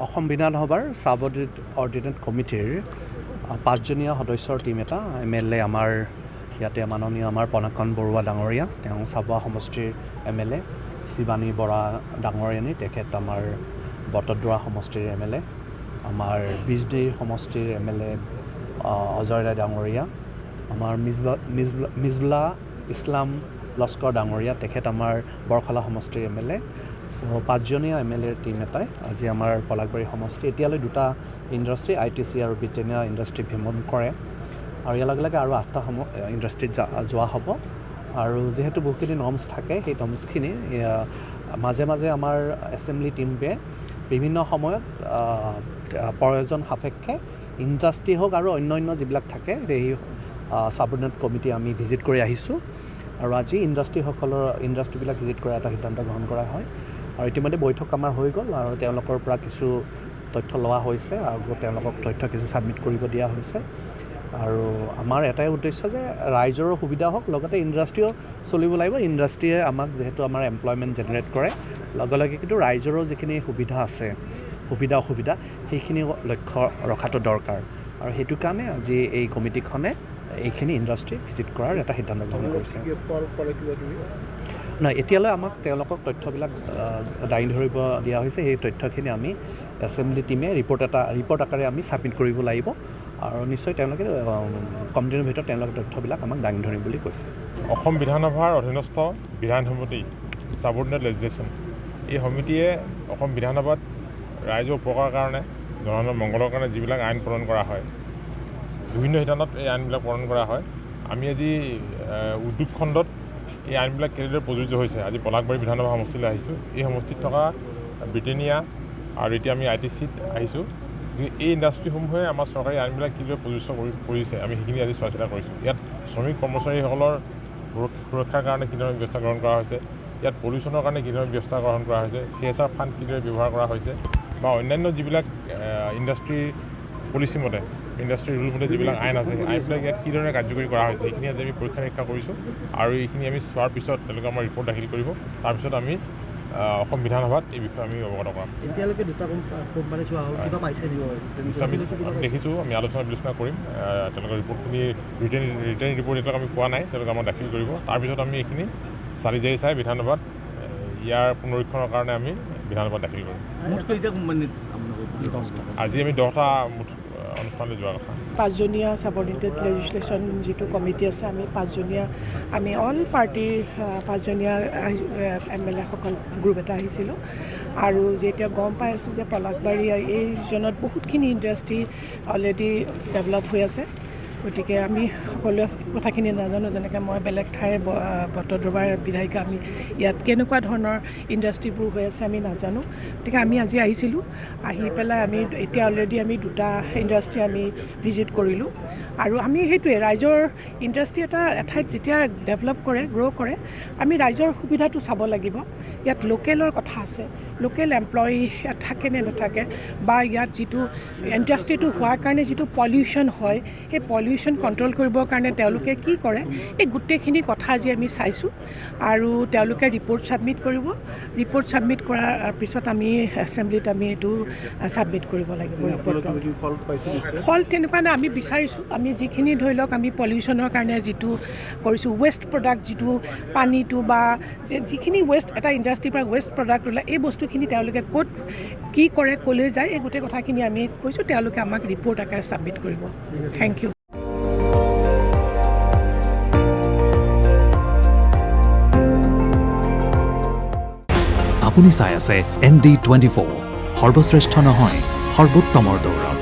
অসম বিধানসভাৰ চাব অৰ্ডিনেট কমিটিৰ 5জনীয়া সদস্যৰ টীম এটা MLA আমাৰ ইয়াতে মাননীয় আমাৰ পনাকণ বৰুৱা ডাঙৰীয়া, তেওঁ চাবুৱা সমষ্টিৰ MLA, শিৱানী বৰা ডাঙৰীয়ানী, তেখেত আমাৰ বটদ্ৰৱা সমষ্টিৰ MLA, আমাৰ বিজনী সমষ্টিৰ MLA অজয় ৰায় ডাঙৰীয়া, আমাৰ মিজবুলা ইছলাম লস্কৰ ডাঙৰীয়া, তেখেত আমাৰ বৰখলা সমষ্টিৰ MLA। চ' 5জনীয়া MLAৰ টীম এটাই আজি আমাৰ পলাশবাৰী সমষ্টি এতিয়ালৈ 2টা ইণ্ডাষ্ট্ৰী ITC আৰু ব্ৰিটেনিয়া ইণ্ডাষ্ট্ৰী ভ্ৰমণ কৰে আৰু ইয়াৰ লগে লগে আৰু 8টা ইণ্ডাষ্ট্ৰীত যোৱা হ'ব। আৰু যিহেতু বহুখিনি নৰ্মছ থাকে, সেই নৰ্মছখিনি মাজে মাজে আমাৰ এছেম্বলি টীমটোৱে বিভিন্ন সময়ত প্ৰয়োজন সাপেক্ষে ইণ্ডাষ্ট্ৰী হওক আৰু অন্য যিবিলাক থাকে সেই চাবঅৰ্ডিনেট কমিটি আমি ভিজিট কৰি আহিছোঁ আৰু আজি ইণ্ডাষ্ট্ৰীবিলাক ভিজিট কৰা এটা সিদ্ধান্ত গ্ৰহণ কৰা হয়। আৰু ইতিমধ্যে বৈঠক আমাৰ হৈ গ'ল আৰু তেওঁলোকৰ পৰা কিছু তথ্য লোৱা হৈছে আৰু তেওঁলোকক তথ্য কিছু ছাবমিট কৰিব দিয়া হৈছে। আৰু আমাৰ এটাই উদ্দেশ্য যে ৰাইজৰো সুবিধা হওক, লগতে ইণ্ডাষ্ট্ৰীও চলিব লাগিব। ইণ্ডাষ্ট্ৰীয়ে আমাক যিহেতু আমাৰ এমপ্লয়মেণ্ট জেনেৰেট কৰে, লগে লগে কিন্তু ৰাইজৰো যিখিনি সুবিধা আছে, অসুবিধা সেইখিনি লক্ষ্য ৰখাটো দৰকাৰ। আৰু সেইটো কাৰণে আজি এই কমিটিখনে এইখিনি ইণ্ডাষ্ট্ৰী ভিজিট কৰাৰ এটা সিদ্ধান্ত গ্ৰহণ কৰিছে। নহয়, এতিয়ালৈ আমাক তেওঁলোকক তথ্যবিলাক দাঙি ধৰিব দিয়া হৈছে। সেই তথ্যখিনি আমি এছেম্বলি টীমে ৰিপৰ্ট আকাৰে আমি ছাবমিট কৰিব লাগিব আৰু নিশ্চয় তেওঁলোকে কম দিনৰ ভিতৰত তেওঁলোকে তথ্যবিলাক আমাক দাঙি ধৰিম বুলি কৈছে। অসম বিধানসভাৰ অধীনস্থ বিধান সমিতি ছাবঅৰ্ডিনেট লেজিছলেশ্যন, এই সমিতিয়ে অসম বিধানসভাত ৰাইজৰ উপকাৰৰ কাৰণে, জনসাধাৰণৰ মংগলৰ কাৰণে যিবিলাক আইন প্ৰণয়ন কৰা হয়, বিভিন্ন সিদ্ধান্তত এই আইনবিলাক প্ৰণয়ন কৰা হয়। আমি আজি উদ্যোগ খণ্ডত এই আইনবিলাক কেনেদৰে প্ৰযোজ্য হৈছে, আজি পলাশবাৰী বিধানসভা সমষ্টিলৈ আহিছোঁ। এই সমষ্টিত থকা ব্ৰিটেনিয়া আৰু এতিয়া আমি ITCত আহিছোঁ। এই ইণ্ডাষ্ট্ৰীসমূহে আমাৰ চৰকাৰী আইনবিলাক কিদৰে প্ৰযোজ্য কৰিছে, আমি সেইখিনি আজি চোৱা চিতা কৰিছোঁ। ইয়াত শ্ৰমিক কৰ্মচাৰীসকলৰ সুৰক্ষাৰ কাৰণে কি ধৰণৰ ব্যৱস্থা গ্ৰহণ কৰা হৈছে, ইয়াত পলিউশ্যনৰ কাৰণে কি ধৰণৰ ব্যৱস্থা গ্ৰহণ কৰা হৈছে, CSR ফাণ্ড কিদৰে ব্যৱহাৰ কৰা হৈছে, বা অন্যান্য যিবিলাক ইণ্ডাষ্ট্ৰীৰ পলিচি মতে, ইণ্ডাষ্ট্ৰীৰ ৰুল মতে যিবিলাক আইন আছে, সেই আইনবিলাক ইয়াত কি ধৰণে কাৰ্যকৰী কৰা হৈছে সেইখিনি আজি আমি পৰীক্ষা নিৰীক্ষা কৰিছোঁ। আৰু এইখিনি আমি চোৱাৰ পিছত তেওঁলোকে আমাৰ ৰিপৰ্ট দাখিল কৰিব। তাৰপিছত আমি অসম বিধানসভাত এই বিষয়ে আমি অৱগত কৰাম। এতিয়ালৈকে 2টা কোম্পানী চোৱা হ'ল, কিবা পাইছে আমি দেখিছোঁ, আমি আলোচনা বিলোচনা কৰিম। তেওঁলোকৰ ৰিপৰ্টখিনি ৰিটাৰ্ণ ৰিপৰ্ট এতিয়ালৈকে আমি পোৱা নাই, তেওঁলোকে আমাক দাখিল কৰিব। তাৰপিছত আমি এইখিনি চালি জাৰি চাই বিধানসভাত ইয়াৰ পুনৰীক্ষণৰ কাৰণে আমি বিধানসভাত দাখিল কৰিম। আজি আমি 10টা অনুষ্ঠানলৈ যোৱাৰ কথা। 5জনীয়া ছাবঅৰ্ডিনেট লেজিছলেশ্যন যিটো কমিটি আছে, আমি অল পাৰ্টিৰ 5জনীয়া MLA সকল গ্ৰুপ এটা আহিছিলোঁ। আৰু যেতিয়া গম পাই আছোঁ যে পলাশবাৰী এই ৰিজনত বহুতখিনি ইণ্ডাষ্ট্ৰী অলৰেডি ডেভেলপ হৈ আছে, গতিকে আমি সকলোৱে কথাখিনি নাজানো। যেনেকৈ মই বেলেগ ঠাইৰ বটদ্ৰৱাৰ বিধায়িকা, আমি ইয়াত কেনেকুৱা ধৰণৰ ইণ্ডাষ্ট্ৰীবোৰ হৈ আছে আমি নাজানো। গতিকে আমি আজি আহিছিলোঁ, আহি পেলাই আমি এতিয়া অলৰেডি আমি 2টা ইণ্ডাষ্ট্ৰী আমি ভিজিট কৰিলোঁ। আৰু আমি সেইটোৱে ৰাইজৰ ইণ্ডাষ্ট্ৰী এটা এঠাইত যেতিয়া ডেভেলপ কৰে, গ্ৰ' কৰে, আমি ৰাইজৰ সুবিধাটো চাব লাগিব। ইয়াত লোকেলৰ কথা আছে, লোকেল এমপ্লয়ী ইয়াত থাকে নে নাথাকে, বা ইয়াত যিটো ইণ্ডাষ্ট্ৰীটো হোৱাৰ কাৰণে যিটো পলিউশ্যন হয়, সেই পলিউশ্যন কণ্ট্ৰল কৰিবৰ কাৰণে তেওঁলোকে কি কৰে, এই গোটেইখিনি কথা আজি আমি চাইছোঁ। আৰু তেওঁলোকে ৰিপৰ্ট ছাবমিট কৰিব। ৰিপৰ্ট ছাবমিট কৰাৰ পিছত আমি এছেম্বলিত আমি এইটো ছাবমিট কৰিব লাগিব। ফল তেনেকুৱা নাই, আমি বিচাৰিছোঁ, আমি যিখিনি ধৰি লওক আমি পলিউশ্যনৰ কাৰণে যিটো কৰিছোঁ, ৱেষ্ট প্ৰডাক্ট যিটো পানীটো বা যিখিনি ৱেষ্ট এটা ইণ্ডাষ্ট্ৰীৰ পৰা ৱেষ্ট প্ৰডাক্ট ওলায়, এই বস্তুখিনি তেওঁলোকে ক'ত কি কৰে, ক'লৈ যায়, এই গোটেই কথাখিনি আমি কৈছোঁ। তেওঁলোকে আমাক ৰিপৰ্ট আকাৰে ছাবমিট কৰিব। Thank you. আপুনি চাই আছে ND24, সৰ্বশ্ৰেষ্ঠ নহয়, সৰ্বোত্তমৰ দৌৰত।